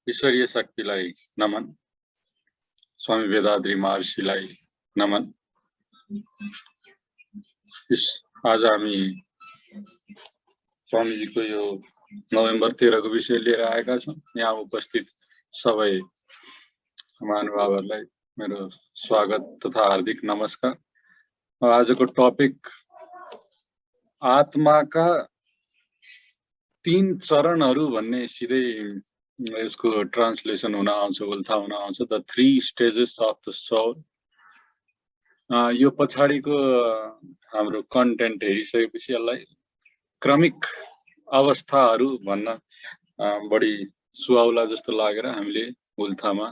ईश्वरीय शक्तिलाई नमन, स्वामी वेदाद्री महर्षिलाई नमन। आज हामी स्वामीजीको यो नोभेम्बर 13 को विषय लिएर आएका छौं। यहाँ उपस्थित सबै महानुभावहरूलाई मेरो स्वागत तथा हार्दिक नमस्कार। आजको टपिक आत्माका 3 चरणहरू भन्ने सिधै यसको ट्रान्सलेसन हुन आउँछ, उल्था हुन आउँछ, the 3 stages of the soul. यो पछाडिको हाम्रो कन्टेन्ट हेरिसकेपछि यसलाई क्रमिक अवस्थाहरू भन्न बढी सुहाउला जस्तो लागेर हामीले उल्थामा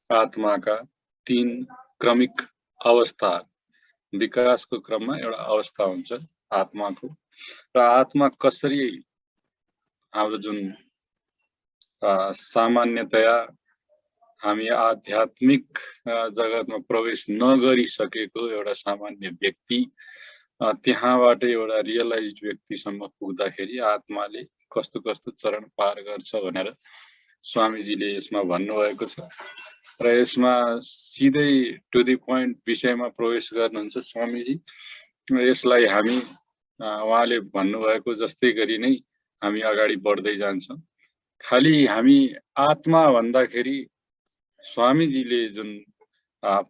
आत्माका 3 क्रमिक अवस्था, विकासको क्रममा एउटा अवस्था हुन्छ आत्माको, र आत्मा कसरी हाम्रो जुन सामान्यतया हामी आध्यात्मिक जगतमा प्रवेश नगरिसकेको एउटा सामान्य व्यक्ति त्यहाँबाट एउटा रियलाइज्ड व्यक्तिसम्म पुग्दाखेरि आत्माले कस्तो कस्तो चरण पार गर्छ भनेर स्वामीजीले यसमा भन्नुभएको छ। र यसमा सिधै टु द पोइन्ट विषयमा प्रवेश गर्नुहुन्छ स्वामीजी। यसलाई हामी उहाँले भन्नुभएको जस्तै गरी नै हामी अगाडि बढ्दै जान्छौँ। खाली हामी आत्मा भन्दाखेरि स्वामीजीले जुन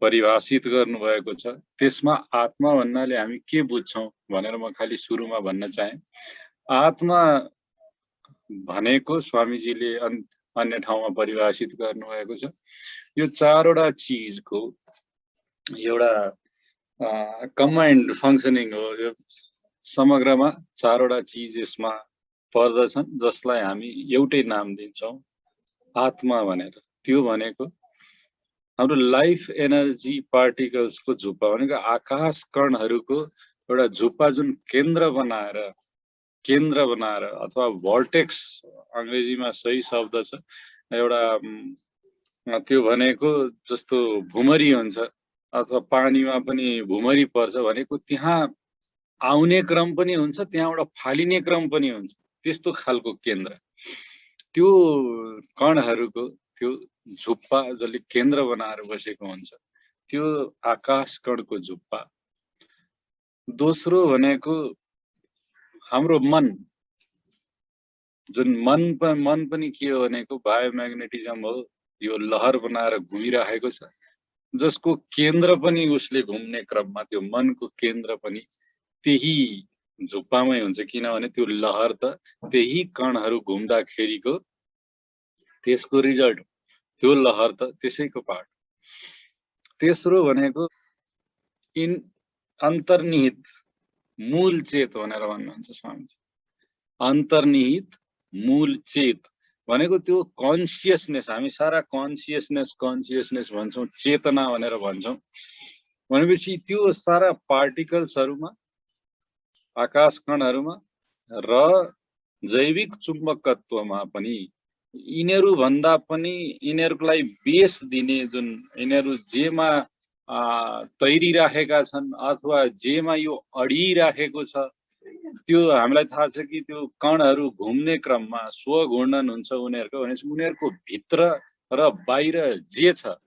परिभाषित गर्नुभएको छ त्यसमा आत्मा भन्नाले हामी के बुझ्छौं भनेर म खाली सुरुमा भन्न चाहे। आत्मा भनेको स्वामीजीले अन्य ठाउँमा परिभाषित गर्नुभएको छ, यो 4 वटा चीजको एउटा कम्बाइन्ड फंक्सनिङ हो। यो समग्रमा 4 वटा चीज यसमा पर्दछन् जसलाई हामी एउटै नाम दिन्छौं आत्मा भनेर। त्यो भनेको हाम्रो लाइफ एनर्जी पार्टिकल्सको झुप्पा भनेको आकाश कणहरूको एउटा झुप्पा जुन केन्द्र बनाएर अथवा भर्टेक्स अंग्रेजीमा सही शब्द छ एउटा, त्यो भनेको जस्तो भुमरी हुन्छ अथवा पानीमा पनि भुमरी पर्छ भनेको त्यहाँ आउने क्रम पनि हुन्छ, त्यहाँबाट फालिने क्रम पनि हुन्छ, त्यस्तो खालको केन्द्र। त्यो कणहरूको त्यो झुप्पा जसले केन्द्र बनाएर बसेको हुन्छ त्यो आकाश कणको झुप्पा। दोस्रो भनेको हाम्रो मन, जुन मन पनि के हो भनेको बायोम्याग्नेटिजम हो। यो लहर बनाएर घुमिरहेको छ जसको केन्द्र पनि उसले घुम्ने क्रममा त्यो मनको केन्द्र पनि त्यही झुप्पामै हुन्छ, किनभने त्यो लहर त त्यही कणहरू घुम्दाखेरिको त्यसको रिजल्ट, त्यो लहर त त्यसैको पार्ट। तेस्रो भनेको अन्तर्निहित मूल चेत भनेर भन्नुहुन्छ स्वामीजी। अन्तर्निहित मूल चेत भनेको त्यो कन्सियसनेस, हामी सारा कन्सियसनेस भन्छौं, चेतना भनेर भन्छौं। भनेपछि त्यो सारा पार्टिकल्सहरुमा, आकाश कणहरुमा र जैविक चुम्बकत्वमा पनि यिनीहरु भन्दा पनि यिनीहरुको लागि बेस दिने, जुन यिनीहरु जेमा तैरिराखेका छन् अथवा जेमा यो अडिराखेको छ, त्यो हामीलाई थाहा छ कि त्यो कणहरु घुम्ने क्रममा स्वघूर्णन हुन्छ उनीहरुको। भनेपछि उनीहरुको भित्र र बाहिर जे छ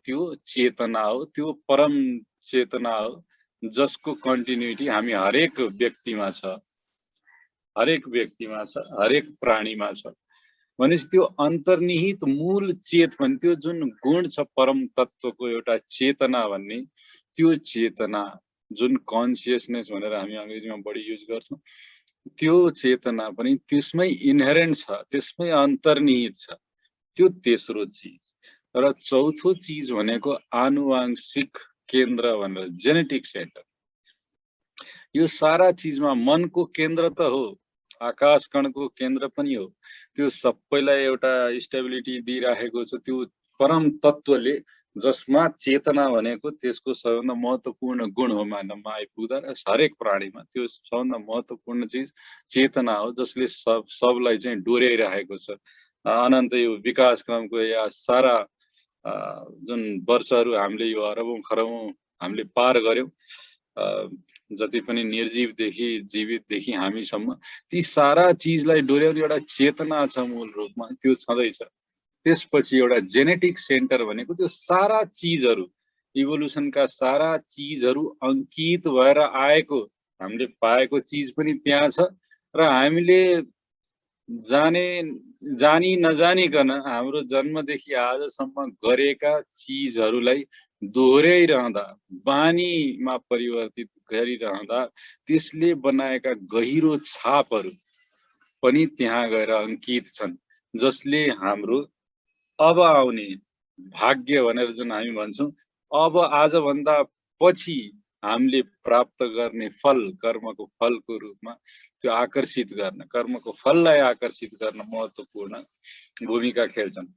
त्यो चेतना हो, त्यो परम चेतना हो जसको कन्टिन्युटी हामी हरेक व्यक्तिमा छ, हरेक प्राणीमा छ। भनेपछि त्यो अन्तर्निहित मूल चेत भन्ने त्यो जुन गुण छ परम तत्वको एउटा चेतना भन्ने, त्यो चेतना जुन कन्सियसनेस भनेर हामी अंग्रेजीमा बढी युज गर्छौं, त्यो चेतना पनि त्यसमै इनहेरेन्ट छ, त्यसमै अन्तर्निहित छ। त्यो तेस्रो चीज। र चौथो चीज भनेको आनुवांशिक केन्द्र भनेर, जेनेटिक सेन्टर। यो सारा चीजमा मनको केन्द्र त हो, आकाश कणको केन्द्र पनि हो, त्यो सबैलाई एउटा स्टेबिलिटी दिइराखेको छ त्यो परम तत्वले, जसमा चेतना भनेको त्यसको सबैभन्दा महत्त्वपूर्ण गुण हो मानवमा आइपुग्दा। र हरेक प्राणीमा त्यो सबभन्दा महत्त्वपूर्ण चीज चेतना हो जसले सबलाई चाहिँ डोर्याइराखेको छ। अनन्त यो विकास क्रमको या सारा जुन वर्षहरू हामीले यो अरबौं खरबौं हामीले पार गर्यौं, जति पनि निर्जीवदेखि जीवितदेखि हामीसम्म, ती सारा चीजलाई डोर्याउने एउटा चेतना छ मूल रूपमा, त्यो छँदैछ। त्यसपछि एउटा जेनेटिक सेन्टर भनेको त्यो सारा चिजहरू, इभोल्युसनका सारा चिजहरू अङ्कित भएर आएको, हामीले पाएको चिज पनि त्यहाँ छ र हामीले जानी नजानिकन हाम्रो जन्मदेखि आजसम्म गरेका चिजहरूलाई दोहोऱ्याइरहँदा, बानीमा परिवर्तित गरिरहँदा त्यसले बनाएका गहिरो छापहरू पनि त्यहाँ गएर अङ्कित छन्, जसले हाम्रो अब आउने भाग्य भनेर जुन हामी भन्छौँ, अब आजभन्दा पछि हामीले प्राप्त गर्ने फल, कर्मको फलको रूपमा त्यो आकर्षित गर्न, कर्मको फललाई आकर्षित गर्न महत्त्वपूर्ण भूमिका खेल्छन्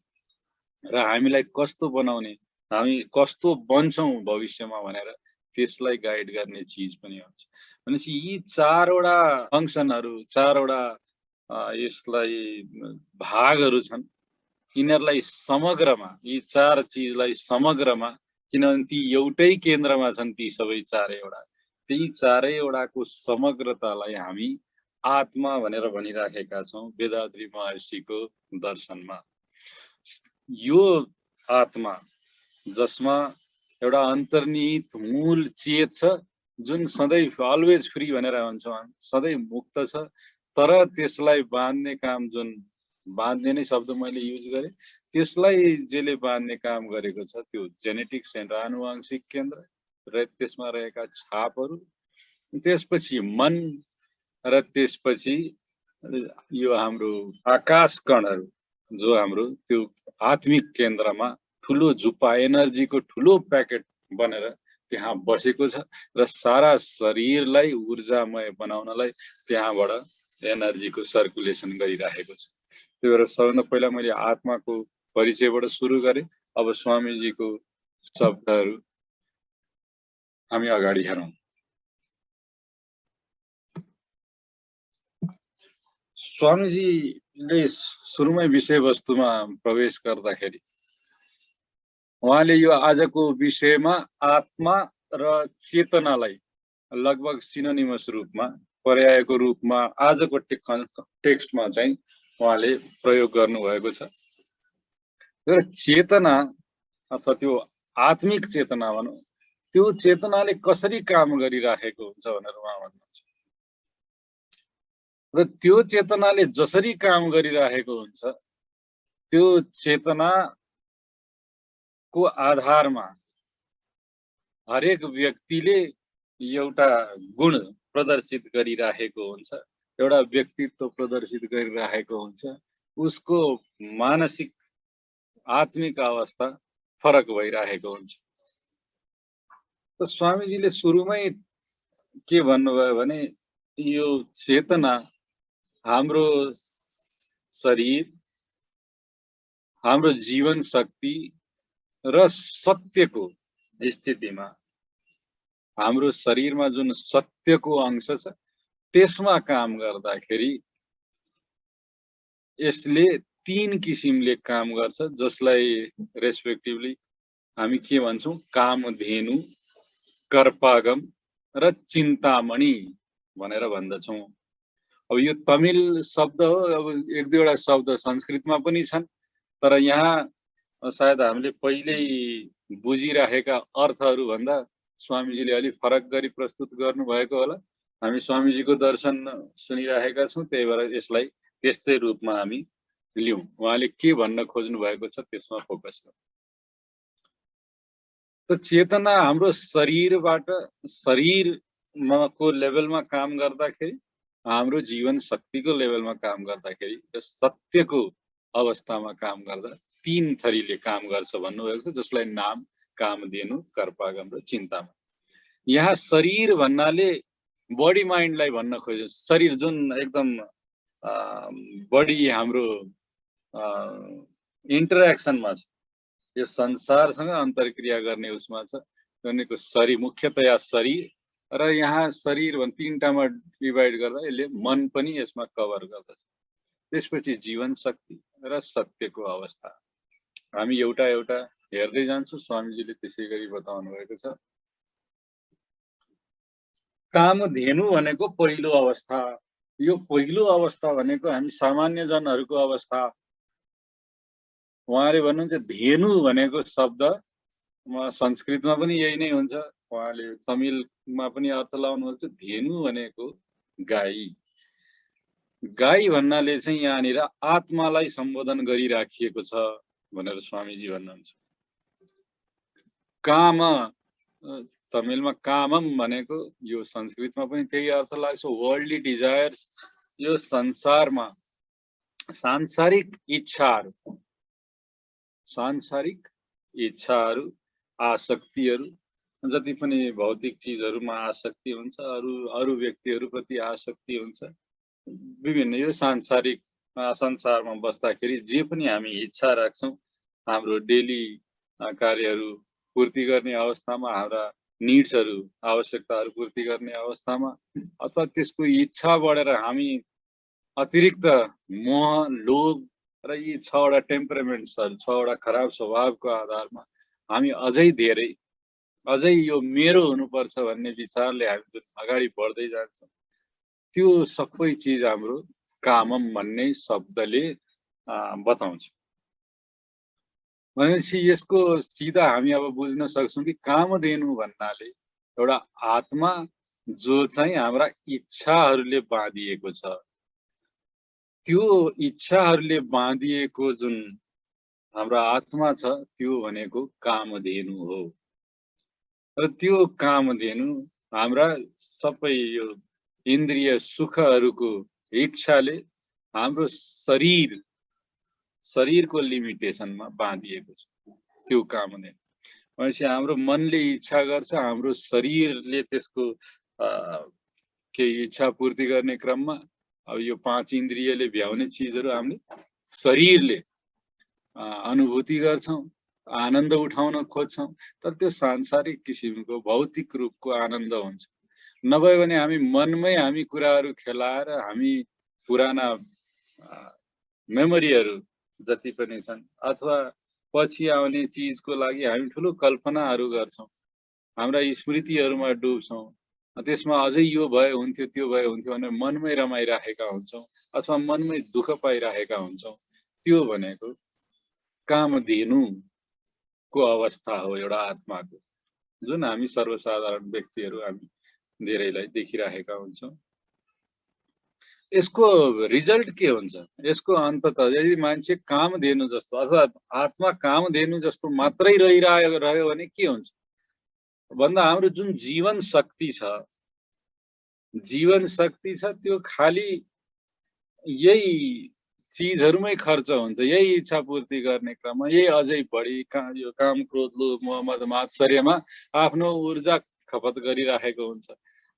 र हामीलाई कस्तो बनाउने, हामी कस्तो बन्छौँ भविष्यमा भनेर त्यसलाई गाइड गर्ने चिज पनि हुन्छ। भनेपछि यी चारवटा फङ्सनहरू, चारवटा यसलाई भागहरू छन्। यिनीहरूलाई समग्रमा, यी चार चिजलाई समग्रमा, किनभने ती एउटै केन्द्रमा छन्, ती सबै चारैवटा, ती चारैवटाको समग्रतालाई हामी आत्मा भनेर भनिराखेका छौँ वेदाद्री महर्षिको दर्शनमा। यो आत्मा जसमा एउटा अन्तर्निहित मूल चेत छ, जुन सधैँ अलवेज फ्री भनेर भन्छौँ, सधैँ मुक्त छ, तर त्यसलाई बाँध्ने काम, जुन बाँध्ने नै शब्द मैले युज गरेँ, त्यसलाई जसले बाँध्ने काम गरेको छ त्यो जेनेटिक सेन्टर, आनुवांशिक केन्द्र र त्यसमा रहेका छापहरू, त्यसपछि मन र त्यसपछि यो हाम्रो आकाश कणहरू जो हाम्रो त्यो आत्मिक केन्द्रमा ठुलो जुप्पा, एनर्जीको ठुलो प्याकेट बनेर त्यहाँ बसेको छ र सारा शरीरलाई ऊर्जामय बनाउनलाई त्यहाँबाट एनर्जीको सर्कुलेसन गरिराखेको छ। त्यही भएर सबभन्दा पहिला मैले आत्माको परिचयबाट सुरु गरेँ। अब स्वामीजीको शब्दहरू हामी अगाडि हेरौँ। स्वामीजीले सुरुमै विषयवस्तुमा प्रवेश गर्दाखेरि उहाँले यो आजको विषयमा आत्मा र चेतनालाई लगभग सिनोनिमस रूपमा, पर्यायको रूपमा आजको टेक्स्टमा चाहिँ उहाँले प्रयोग गर्नुभएको छ। र चेतना अथवा त्यो आत्मिक चेतना भनौँ, त्यो चेतनाले कसरी काम गरिराखेको हुन्छ भनेर उहाँ भन्नुहुन्छ। र त्यो चेतनाले जसरी काम गरिराखेको हुन्छ, त्यो चेतनाको आधारमा हरेक व्यक्तिले एउटा गुण प्रदर्शित गरिराखेको हुन्छ, एउटा व्यक्तित्व प्रदर्शित गरिराखेको हुन्छ, उसको मानसिक आत्मिक अवस्था फरक भइराखेको हुन्छ। त स्वामीजीले सुरुमै के भन्नुभयो भने यो चेतना हाम्रो शरीर, हाम्रो जीवन शक्ति र सत्यको स्थितिमा, हाम्रो शरीरमा जुन सत्यको अंश छ त्यसमा काम गर्दाखेरि यसले तीन किसिमले काम गर्छ, जसलाई रेस्पेक्टिभली हामी के भन्छौँ, कामधेनु, कर्पागम र चिन्तामणि भनेर भन्दछौँ। अब यो तमिल शब्द हो, अब एक दुईवटा शब्द संस्कृतमा पनि छन्, तर यहाँ सायद हामीले पहिल्यै बुझिराखेका अर्थहरू भन्दा स्वामीजीले अलिक फरक गरी प्रस्तुत गर्नुभएको होला। हामी स्वामीजीको दर्शन सुनिराखेका छौँ, त्यही भएर यसलाई त्यस्तै रूपमा हामी लिउँ। उहाँले के भन्न खोज्नु भएको छ त्यसमा फोकस गरौँ। त चेतना हाम्रो शरीरबाट, शरीरको लेभलमा काम गर्दाखेरि, हाम्रो जीवन शक्तिको लेभलमा काम गर्दाखेरि र सत्यको अवस्थामा काम गर्दा तीन थरीले काम गर्छ भन्नुभएको छ, जसलाई नाम, कामधेनु, कर्पागम र चिन्तामणि। यहाँ शरीर भन्नाले बडी माइन्डलाई भन्न खोज्यो। शरीर जुन एकदम बडी हाम्रो इन्टरेक्सनमा छ, यो संसारसँग अन्तर्क्रिया गर्ने उसमा छ, भनेको शरीर, मुख्यतया शरीर। र यहाँ शरीर भन् तीनटामा डिभाइड गर्दा यसले मन पनि यसमा कभर गर्दछ। त्यसपछि जीवन शक्ति र सत्यको अवस्था हामी एउटा एउटा हेर्दै जान्छौँ। स्वामीजीले त्यसै गरी बताउनु भएको छ। कामधेनु भनेको पहिलो अवस्था। यो पहिलो अवस्था भनेको हामी सामान्य जनहरूको अवस्था। उहाँले भन्नुहुन्छ धेनु भनेको शब्द संस्कृतमा पनि यही नै हुन्छ, उहाँले तमिलमा पनि अर्थ लाउनुहुन्छ। धेनु भनेको गाई, गाई भन्नाले चाहिँ यहाँनिर आत्मालाई सम्बोधन गरिराखिएको छ भनेर स्वामीजी भन्नुहुन्छ। काम तमिलमा कामम भनेको यो संस्कृतमा पनि त्यही अर्थ लाग्छ, वर्ल्डली डिजायर्स, यो संसारमा सांसारिक इच्छाहरू, आसक्तिहरू, जति पनि भौतिक चिजहरूमा आसक्ति हुन्छ, अरू व्यक्तिहरूप्रति आसक्ति हुन्छ, विभिन्न यो सांसारिक संसारमा बस्दाखेरि जे पनि हामी इच्छा राख्छौँ, हाम्रो डेली कार्यहरू पूर्ति गर्ने अवस्थामा, हाम्रा निड्सहरू, आवश्यकताहरू पूर्ति गर्ने अवस्थामा, अथवा त्यसको इच्छा बढेर हामी अतिरिक्त मोह, लोभ र यी 6 वटा टेम्परामेन्ट्सहरू, 6 वटा खराब स्वभावको आधारमा हामी अझै यो मेरो हुनुपर्छ भन्ने विचारले हामी जुन अगाडि बढ्दै जान्छौँ, त्यो सबै चिज हाम्रो कामम भन्ने शब्दले बताउँछ। भनेपछि यसको सिधा हामी अब बुझ्न सक्छौँ कि कामधेनु भन्नाले एउटा आत्मा जो चाहिँ हाम्रा इच्छाहरूले बाँधिएको छ, त्यो इच्छाहरूले बाँधिएको जुन हाम्रो आत्मा छ त्यो भनेको कामधेनु हो। र त्यो कामधेनु हाम्रा सबै यो इन्द्रिय सुखहरूको इच्छाले हाम्रो शरीरको लिमिटेसनमा बाँधिएको छ त्यो कामधेनु। भनेपछि हाम्रो मनले इच्छा गर्छ, हाम्रो शरीरले त्यसको केही इच्छा पूर्ति गर्ने क्रममा अब यो 5 इन्द्रियले भ्याउने चिजहरू हामीले शरीरले अनुभूति गर्छौँ, आनन्द उठाउन खोज्छौँ, तर त्यो सांसारिक किसिमको भौतिक रूपको आनन्द हुन्छ। नभए भने हामी मनमै हामी कुराहरू खेलाएर हामी पुराना मेमोरीहरू जति पनि छन् अथवा पछि आउने चिजको लागि हामी ठुलो कल्पनाहरू गर्छौँ, हाम्रा स्मृतिहरूमा डुब्छौँ, त्यसमा अझै यो भए हुन्थ्यो, त्यो भए हुन्थ्यो भनेर मनमै रमाइराखेका हुन्छौँ अथवा मनमै दुःख पाइराखेका हुन्छौँ। त्यो भनेको कामधेनुको अवस्था हो एउटा आत्माको, जुन हामी सर्वसाधारण व्यक्तिहरू हामी धेरैलाई देखिराखेका हुन्छौँ। यसको रिजल्ट के हुन्छ? यसको अन्ततः यदि मान्छे कामधेनु जस्तो अथवा आत्मा कामधेनु जस्तो मात्रै रह्यो भने के हुन्छ भन्दा हाम्रो जुन जीवन शक्ति छ त्यो खाली यही चिजहरूमै खर्च हुन्छ, यही इच्छा पूर्ति गर्ने क्रममा, यही अझै बढी यो काम, क्रोध, लोभ, मोह, मद, मात्सर्यमा आफ्नो ऊर्जा खपत गरिराखेको हुन्छ।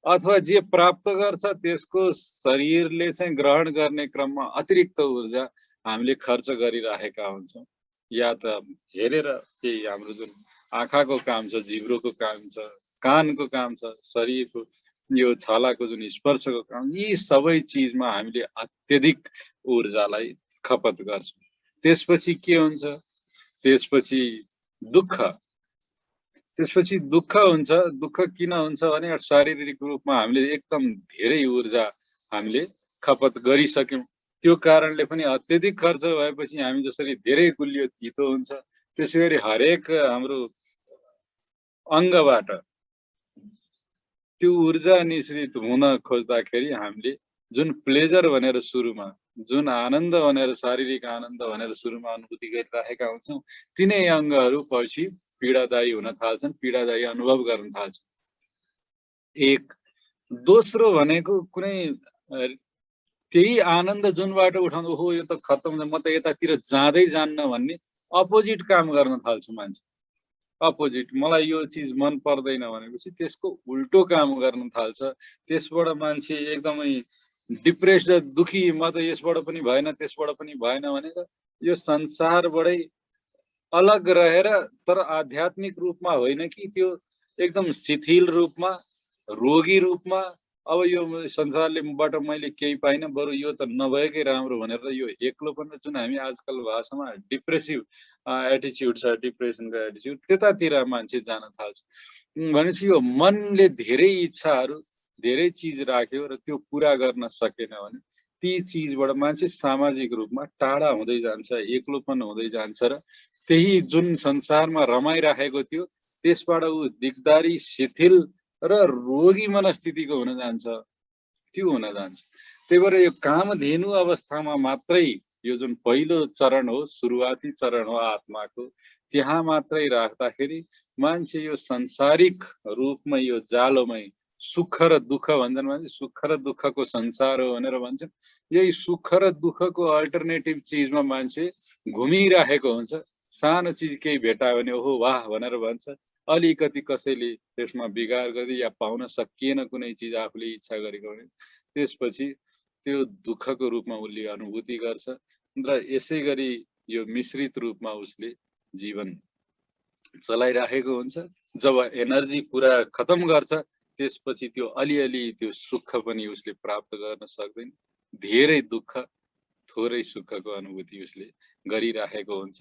अथवा जे प्राप्त गर्छ त्यसको शरीरले चाहिँ ग्रहण गर्ने क्रममा अतिरिक्त ऊर्जा हामीले खर्च गरिराखेका हुन्छौँ। या त हेरेर केही हाम्रो जुन आँखाको काम छ, जिब्रोको काम छ, कानको काम छ, शरीरको यो छालाको जुन स्पर्शको काम, यी सबै चिजमा हामीले अत्यधिक ऊर्जालाई खपत गर्छौँ। त्यसपछि के हुन्छ? त्यसपछि दुःख हुन्छ। दुःख किन हुन्छ भने शारीरिक रूपमा हामीले एकदम धेरै ऊर्जा हामीले खपत गरिसक्यौँ, त्यो कारणले पनि अत्यधिक खर्च भएपछि हामी जसरी धेरै गुलियो तितो हुन्छ, त्यसै गरी हरेक हाम्रो अङ्गबाट त्यो ऊर्जा निश्रित हुन खोज्दाखेरि हामीले जुन प्लेजर भनेर सुरुमा, जुन आनन्द भनेर, शारीरिक आनन्द भनेर सुरुमा अनुभूति गरिराखेका हुन्छौँ, तिनै अङ्गहरू पछि पीडादायी हुन थाल्छन्, पीडादायी अनुभव गर्न थाल्छन्। एक दोस्रो भनेको कुनै त्यही आनन्द जुनबाट उठाउँदा हो यो त खत्तम, म त यतातिर जाँदै जान्न भन्ने अपोजिट काम गर्न थाल्छ मान्छे। अपोजिट, मलाई यो चिज मन पर्दैन भनेपछि त्यसको उल्टो काम गर्न थाल्छ। त्यसबाट मान्छे एकदमै डिप्रेस्ड, दुखी, म त यसबाट पनि भएन, त्यसबाट पनि भएन भनेर यो संसारबाटै अलग रहेर, तर आध्यात्मिक रूपमा होइन कि त्यो एकदम शिथिल रूपमा, रोगी रूपमा, अब यो संसारलेबाट मैले केही पाइनँ, बरु यो त नभएकै राम्रो भनेर यो एक्लोपन जुन हामी आजकल भाषामा डिप्रेसिभ एटिच्युड छ, डिप्रेसनको एटिच्युड, त्यतातिर मान्छे जान थाल्छ। भनेपछि यो मनले धेरै इच्छाहरू, धेरै चिज राख्यो र त्यो पुरा गर्न सकेन भने ती चिजबाट मान्छे सामाजिक रूपमा टाढा हुँदै जान्छ, एक्लोपन हुँदै जान्छ र त्यही जुन संसारमा रमाइराखेको थियो त्यसबाट ऊ दिगदारी, शिथिल र रोगी मनस्थितिको हुन जान्छ, त्यो हुन जान्छ। त्यही भएर यो कामधेनु अवस्थामा मात्रै यो जुन पहिलो चरण हो, सुरुवाती चरण हो आत्माको, त्यहाँ मात्रै राख्दाखेरि मान्छे यो संसारिक रूपमै यो जालोमै सुख र दुःख भन्छन्, मान्छे सुख र दुःखको संसार हो भनेर भन्छन्। यही सुख र दुःखको अल्टरनेटिभ चिजमा मान्छे घुमिराखेको हुन्छ। सानो चिज केही भेटायो भने ओहो वाह भनेर भन्छ, अलिकति कसैले त्यसमा बिगार गरी या पाउन सकिएन कुनै चिज आफूले इच्छा गरेको भने त्यसपछि त्यो दुःखको रूपमा उसले अनुभूति गर्छ र यसै गरी यो मिश्रित रूपमा उसले जीवन चलाइराखेको हुन्छ। जब एनर्जी पुरा खतम गर्छ त्यसपछि त्यो अलिअलि त्यो सुख पनि उसले प्राप्त गर्न सक्दैन, धेरै दुःख थोरै सुखको अनुभूति उसले गरिराखेको हुन्छ।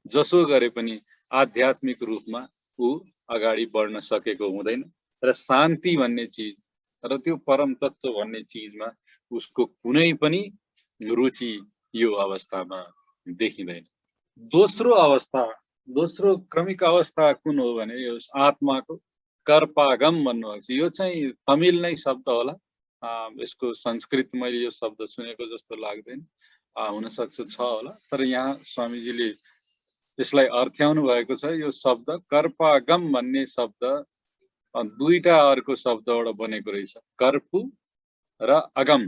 जसो गरे पनि आध्यात्मिक रूपमा ऊ अगाडि बढ्न सकेको हुँदैन र शान्ति भन्ने चिज र त्यो परम तत्व भन्ने चिजमा उसको कुनै पनि रुचि यो अवस्थामा देखिँदैन। दोस्रो अवस्था, दोस्रो क्रमिक अवस्था कुन हो भने यो आत्माको कर्पागम भन्नुभएको छ। यो चाहिँ तमिल नै शब्द होला, यसको संस्कृत मैले यो शब्द सुनेको जस्तो लाग्दैन, हुनसक्छ छ होला, तर यहाँ स्वामीजीले यसलाई अर्थ्याउनु भएको छ। यो शब्द कर्पागम भन्ने शब्द दुईटा अर्को शब्दबाट बनेको रहेछ, कर्पु र अगम।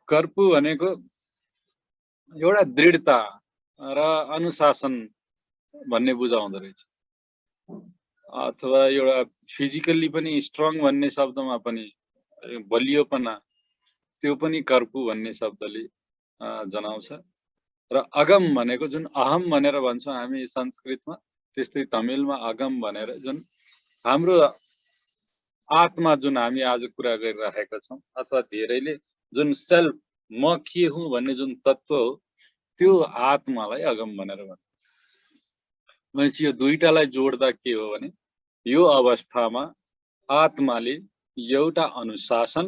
कर्पु भनेको एउटा दृढता र अनुशासन भन्ने बुझाउँदो रहेछ, अथवा एउटा फिजिकल्ली पनि स्ट्रङ भन्ने शब्दमा पनि बलियोपना, त्यो पनि कर्पु भन्ने शब्दले जनाउँछ। र अगम भनेको जुन अहम भनेर भन्छौँ हामी संस्कृतमा, त्यस्तै तमिलमा अगम भनेर जुन हाम्रो आत्मा जुन हामी आज कुरा गरिराखेका छौँ, अथवा धेरैले जुन सेल्फ म के हुँ भन्ने जुन तत्व हो त्यो आत्मालाई अगम भनेर भन्छ। भनेपछि यो दुईटालाई जोड्दा के हो भने यो अवस्थामा आत्माले एउटा अनुशासन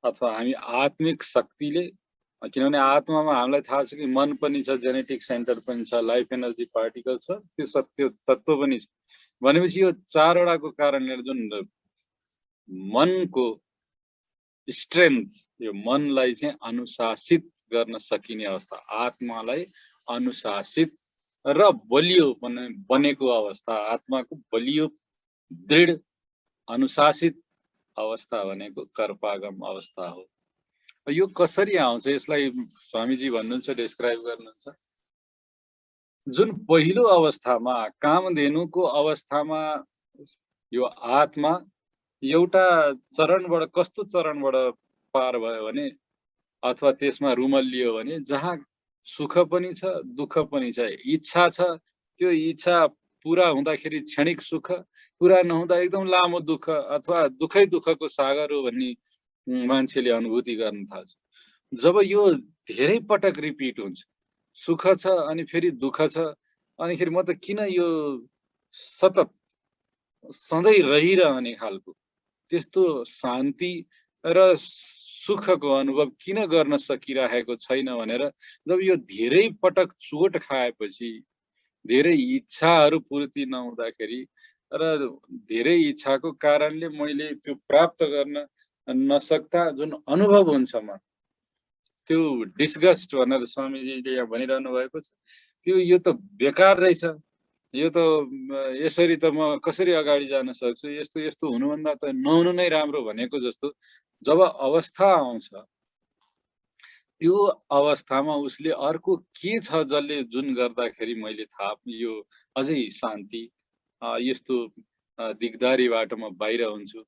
अथवा हामी आत्मिक शक्तिले, किनभने आत्मामा हामीलाई थाहा छ कि मन पनि छ, जेनेटिक सेन्टर पनि छ, लाइफ एनर्जी पार्टिकल छ, त्यो सत्य तत्व पनि छ। भनेपछि यो चारवटाको कारणले जुन मनको स्ट्रेन्थ, यो मनलाई चाहिँ अनुशासित गर्न सकिने अवस्था, आत्मालाई अनुशासित र बलियो बनेको अवस्था, आत्माको बलियो दृढ अनुशासित अवस्था भनेको कर्पागम अवस्था हो। यो कसरी आउँछ यसलाई स्वामीजी भन्नुहुन्छ, डिस्क्राइब गर्नुहुन्छ। जुन पहिलो अवस्थामा कामधेनुको अवस्थामा यो आत्मा एउटा चरणबाट, कस्तो चरणबाट पार भयो भने अथवा त्यसमा रुमल्लियो भने जहाँ सुख पनि छ दुःख पनि छ, इच्छा छ, त्यो इच्छा पुरा हुँदाखेरि क्षणिक सुख, पुरा नहुँदा एकदम लामो दुःख अथवा दुःखै दुःखको सागर हो भन्ने मान्छेले अनुभूति गर्न थाल्छ। जब यो धेरै पटक रिपिट हुन्छ, सुख छ अनि फेरि दुःख छ, अनिखेरि म त किन यो सतत सधैँ रहिरहने खालको त्यस्तो शान्ति र सुखको अनुभव किन गर्न सकिरहेको छैन भनेर जब यो धेरै पटक चोट खाएपछि, धेरै इच्छाहरू पूर्ति नहुँदाखेरि र धेरै इच्छाको कारणले मैले त्यो प्राप्त गर्न नसक्दा जुन अनुभव हुन्छ म, त्यो डिस्गस्ट भनेर स्वामीजीले यहाँ भनिरहनु भएको छ, त्यो यो त बेकार रहेछ, यो त यसरी त म कसरी अगाडि जान सक्छु, यस्तो यस्तो हुनुभन्दा त नहुनु नै राम्रो भनेको जस्तो जब अवस्था आउँछ, त्यो अवस्थामा उसले अर्को के छ जसले जुन गर्दाखेरि मैले थाहा यो अझै शान्ति, यस्तो दिगदारीबाट म बाहिर हुन्छु,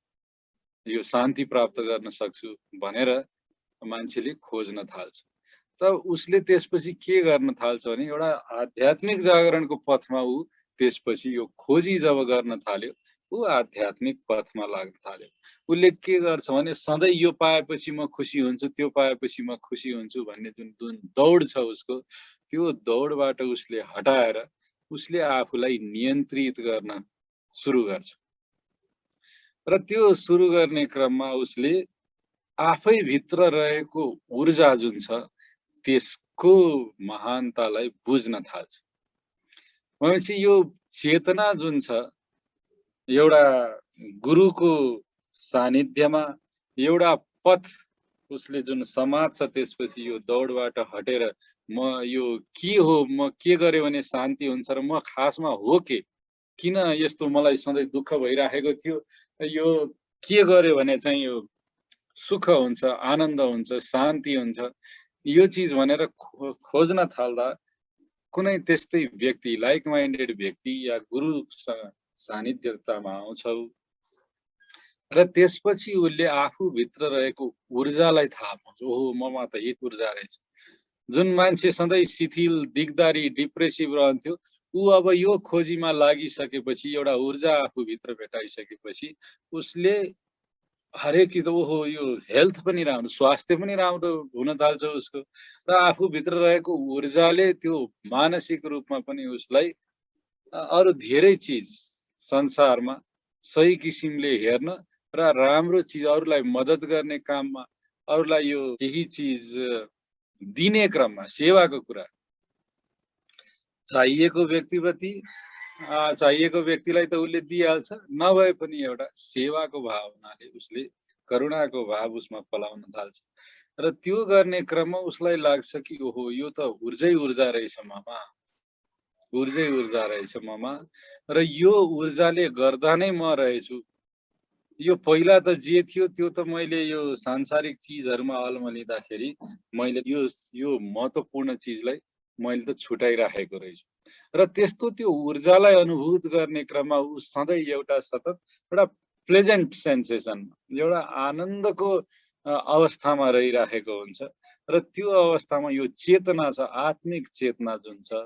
यो शान्ति प्राप्त गर्न सक्छु भनेर मान्छेले खोज्न थाल्छ। त उसले त्यसपछि के गर्न थाल्छ भने एउटा आध्यात्मिक जागरणको पथमा ऊ त्यसपछि यो खोजी जब गर्न थाल्यो, ऊ आध्यात्मिक पथमा लाग्न थाल्यो। उसले के गर्छ भने सधैँ यो पाएपछि म खुसी हुन्छु, त्यो पाएपछि म खुसी हुन्छु भन्ने जुन दौड छ उसको, त्यो दौडबाट उसले हटाएर उसले आफूलाई नियन्त्रित गर्न सुरु गर्छ। र त्यो सुरु गर्ने क्रममा उसले आफै भित्र रहेको ऊर्जा जुन छ त्यसको महानतालाई बुझ्न थाल्छ। भनेपछि यो चेतना जुन छ एउटा गुरुको सानिध्यमा एउटा पथ उसले जुन समाज छ त्यसपछि यो दौडबाट हटेर म यो के हो, म के गरेँ भने शान्ति हुन्छ र म खासमा हो के? किन यस्तो मलाई सधैँ दुःख भइराखेको थियो? यो के गर्यो भने चाहिँ यो सुख हुन्छ, आनन्द हुन्छ, शान्ति हुन्छ, यो चिज भनेर खोज्न थाल्दा कुनै त्यस्तै व्यक्ति लाइक माइन्डेड व्यक्ति या गुरुसँग सानिध्यतामा आउँछौ र त्यसपछि उसले आफूभित्र रहेको ऊर्जालाई थाहा पाउँछ। ओहो ममा त एक ऊर्जा रहेछ। जुन मान्छे सधैँ शिथिल, दिगदारी, डिप्रेसिभ रहन्थ्यो ऊ अब यो खोजीमा लागिसकेपछि एउटा ऊर्जा आफूभित्र भेटाइसकेपछि उसले हरेक चिज ओहो यो हेल्थ पनि राम्रो, स्वास्थ्य पनि राम्रो हुन थाल्छ उसको र आफूभित्र रहेको ऊर्जाले त्यो मानसिक रूपमा पनि उसलाई अरू धेरै चिज संसारमा सही किसिमले हेर्न र राम्रो चिज अरूलाई मद्दत गर्ने काममा अरूलाई यो केही चिज दिने क्रममा सेवाको कुरा चाहिएको व्यक्तिप्रति चाहिएको व्यक्तिलाई त उसले दिइहाल्छ, नभए पनि एउटा सेवाको भावनाले उसले करुणाको भाव उसमा फलाउन थाल्छ र त्यो गर्ने क्रममा उसलाई लाग्छ कि ओहो यो त ऊर्जै ऊर्जा रहेछ ममा, ऊर्जै ऊर्जा रहेछ ममा र यो ऊर्जाले गर्दा नै म रहेछु। यो पहिला त जे थियो त्यो त मैले यो सांसारिक चिजहरूमा अल्मलिँदाखेरि मैले यो महत्त्वपूर्ण चिजलाई मैले त छुटाइराखेको रहेछु र त्यस्तो त्यो ऊर्जालाई अनुभूत गर्ने क्रममा ऊ सधैँ एउटा सतत एउटा प्लेजेन्ट सेन्सेसन एउटा आनन्दको अवस्थामा रहिराखेको हुन्छ र त्यो अवस्थामा यो चेतना छ, आत्मिक चेतना जुन छ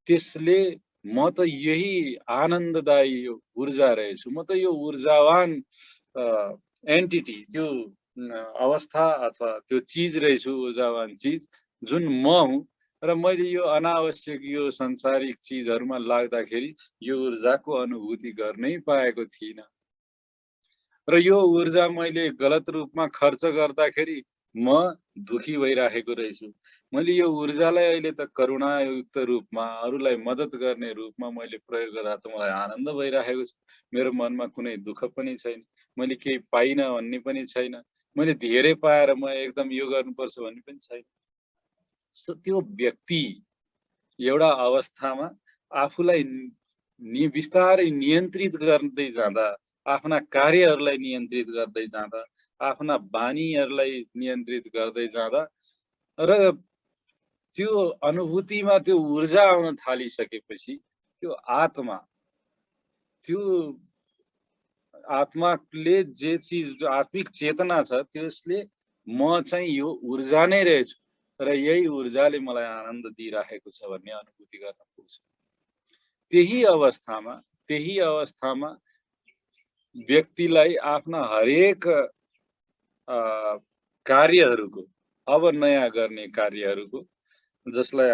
त्यसले म त यही आनन्ददायी यो ऊर्जा रहेछु, म त यो ऊर्जावान एन्टिटी त्यो अवस्था अथवा त्यो चिज रहेछु, ऊर्जावान चिज जुन म हुँ र मैले यो अनावश्यक यो संसारिक चिजहरूमा लाग्दाखेरि यो ऊर्जाको अनुभूति गर्नै पाएको थिइनँ र यो ऊर्जा मैले गलत रूपमा खर्च गर्दाखेरि म दुखी भइराखेको रहेछु। मैले यो ऊर्जालाई अहिले त करुणायुक्त रूपमा अरूलाई मद्दत गर्ने रूपमा मैले प्रयोग गर्दा त मलाई आनन्द भइराखेको छ। मेरो मनमा कुनै दुःख पनि छैन, मैले केही पाइनँ भन्ने पनि छैन, मैले धेरै पाएर म एकदम यो गर्नुपर्छ भन्ने पनि छैन। सो त्यो व्यक्ति एउटा अवस्थामा आफूलाई बिस्तारै नियन्त्रित गर्दै जाँदा, आफ्ना कार्यहरूलाई नियन्त्रित गर्दै जाँदा, आफ्ना बानीहरूलाई नियन्त्रित गर्दै जाँदा र त्यो अनुभूतिमा त्यो ऊर्जा आउन थालिसकेपछि त्यो आत्माले जे चिज जो आत्मिक चेतना छ त्यसले म चाहिँ यो ऊर्जा नै रहेछु र यही ऊर्जाले मलाई आनन्द दिइराखेको छ भन्ने अनुभूति गर्न पुग्छ। त्यही अवस्थामा व्यक्तिलाई आफ्ना हरेक कार्यहरूको अब नयाँ गर्ने कार्यहरूको जसलाई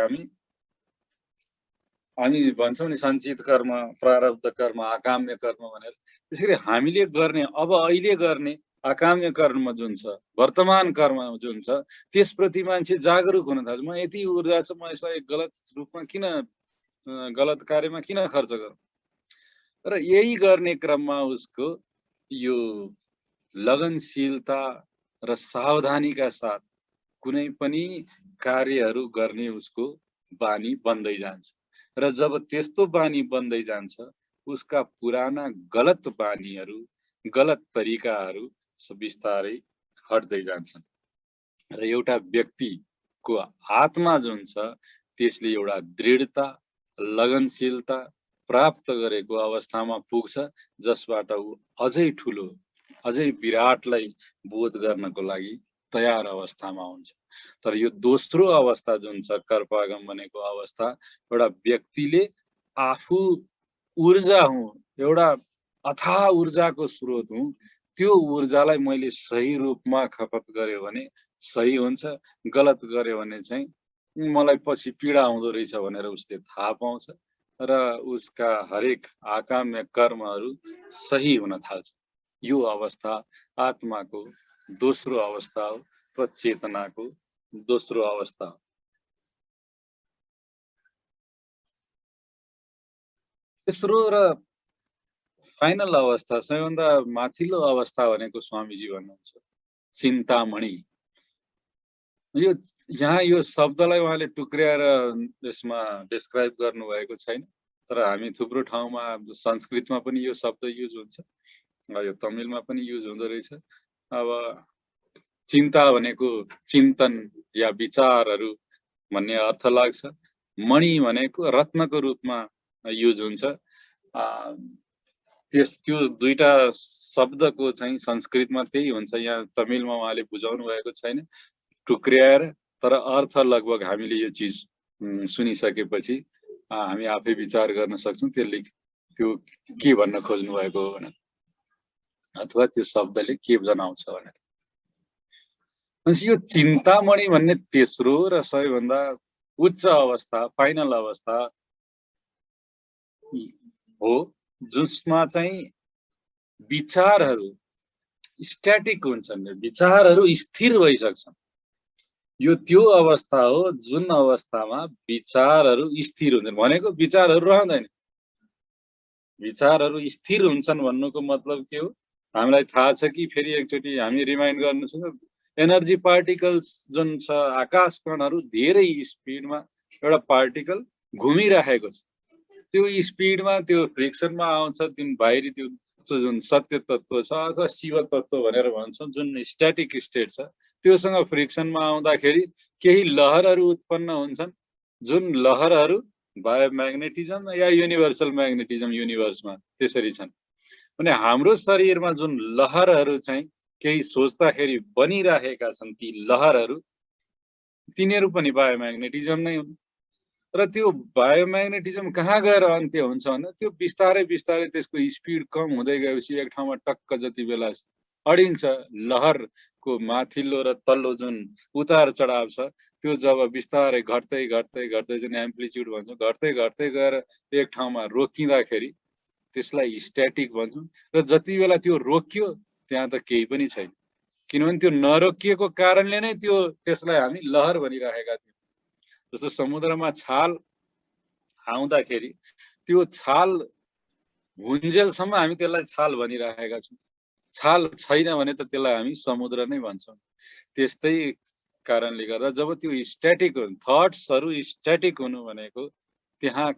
हामी भन्छौँ नि सञ्चित कर्म, प्रारब्ध कर्म, अकाम्य कर्म भनेर त्यसरी हामीले गर्ने अब अहिले गर्ने अकाम्य कर्म जुन छ, वर्तमान कर्म जुन छ त्यसप्रति मान्छे जागरुक हुन थाल्छ। म यति ऊर्जा छ म यसलाई गलत रूपमा किन गलत कार्यमा किन खर्च गरौँ र यही गर्ने क्रममा उसको यो लगनशीलता र सावधानीका साथ कुनै पनि कार्यहरू गर्ने उसको बानी बन्दै जान्छ र जब त्यस्तो बानी बन्दै जान्छ उसका पुराना गलत बानीहरू, गलत तरिकाहरू बिस्तारै हट्दै जान्छन् र एउटा व्यक्तिको आत्मा जुन छ त्यसले एउटा दृढता, लगनशीलता प्राप्त गरेको अवस्थामा पुग्छ जसबाट ऊ अझै ठुलो, अझै विराटलाई बोध गर्नको लागि तयार अवस्थामा हुन्छ। तर यो दोस्रो अवस्था जुन छ कर्पागम भनेको अवस्था एउटा व्यक्तिले आफू ऊर्जा हुँ, एउटा अथाह ऊर्जाको स्रोत हुँ, त्यो ऊर्जालाई मैले सही रूपमा खपत गर्यो भने सही हुन्छ, गलत गर्यो भने चाहिँ मलाई पछि पीडा आउँदो रहेछ भनेर उसले थाहा पाउँछ र उसका हरेक आकाम्य कर्महरू सही हुन थाल्छ। यो अवस्था आत्माको दोस्रो अवस्था हो, अथवा चेतनाको दोस्रो अवस्था हो। तेस्रो र फाइनल अवस्था, सबैभन्दा माथिल्लो अवस्था भनेको स्वामीजी भन्नुहुन्छ चिन्तामणि। यो यहाँ यो शब्दलाई उहाँले टुक्र्याएर यसमा डिस्क्राइब गर्नुभएको छैन, तर हामी थुप्रो ठाउँमा संस्कृतमा पनि यो शब्द युज हुन्छ, यो तमिलमा पनि युज हुँदो रहेछ। अब चिन्ता भनेको चिन्तन या विचारहरू भन्ने अर्थ लाग्छ। मणि भनेको रत्नको रूपमा युज हुन्छ। त्यो दुईटा शब्दको चाहिँ संस्कृतमा त्यही हुन्छ, यहाँ तमिलमा उहाँले बुझाउनु भएको छैन टुक्र्याएर, तर अर्थ लगभग हामीले यो चिज सुनिसकेपछि हामी आफै विचार गर्न सक्छौँ त्यसले त्यो के भन्न खोज्नु भएको हो भनेर, अथवा त्यो शब्दले के जनाउँछ भनेर। यो चिन्तामणि भन्ने तेस्रो र सबैभन्दा उच्च अवस्था, फाइनल अवस्था हो, जसमा चाहिँ विचारहरू स्ट्याटिक हुन्छन्, विचारहरू स्थिर भइसक्छन्। यो त्यो अवस्था हो जुन अवस्थामा विचारहरू स्थिर हुन्छन्, भनेको विचारहरू रहँदैन, विचारहरू स्थिर हुन्छन् भन्नुको मतलब के हो? हामीलाई थाहा छ कि फेरि एकचोटि हामी रिमाइन्ड गर्नु छ, एनर्जी पार्टिकल्स जुन छ, आकाश कणहरू धेरै स्पिडमा एउटा पार्टिकल घुमिराखेको छ, त्यो स्पिडमा त्यो फ्रिक्सनमा आउँछ, जुन बाहिरी त्यो जुन सत्य तत्त्व छ अथवा शिव तत्त्व भनेर भन्छौँ, जुन स्ट्याटिक स्टेट छ, त्योसँग फ्रिक्सनमा आउँदाखेरि केही लहरहरू उत्पन्न हुन्छन्, जुन लहरहरू बायोम्याग्नेटिजम या युनिभर्सल म्याग्नेटिजम युनिभर्समा त्यसरी छन्। भने हाम्रो शरीरमा जुन लहरहरू चाहिँ केही सोच्दाखेरि बनिरहेका छन्, ती लहरहरू तिनीहरू पनि बायोम्याग्नेटिजम नै हुन्। र त्यो बायोम्याग्नेटिजम कहाँ गएर अन्त्य हुन्छ भने त्यो बिस्तारै बिस्तारै त्यसको स्पिड कम हुँदै गएपछि एक ठाउँमा टक्क जति बेला अडिन्छ, लहरको माथिल्लो र तल्लो जुन उतार चढाव छ त्यो जब बिस्तारै घट्दै घट्दै घट्दै जुन एम्प्लिच्युड भन्छौँ, घट्दै घट्दै गएर एक ठाउँमा रोकिँदाखेरि त्यसलाई स्ट्याटिक भन्छौँ। र जति बेला त्यो रोकियो त्यहाँ त केही पनि छैन, किनभने त्यो नरोकिएको कारणले नै त्यसलाई हामी लहर भनिरहेका थियौँ। जस्तो समुद्रमा छाल आउँदाखेरि त्यो छाल हुन्जेलसम्म हामी त्यसलाई छाल भनिरहेका छौँ, छाल छैन भने त त्यसलाई हामी समुद्र नै भन्छौँ। त्यस्तै कारणले गर्दा जब त्यो स्ट्याटिक हुनु, थट्सहरू स्ट्याटिक हुनु भनेको त्यहाँ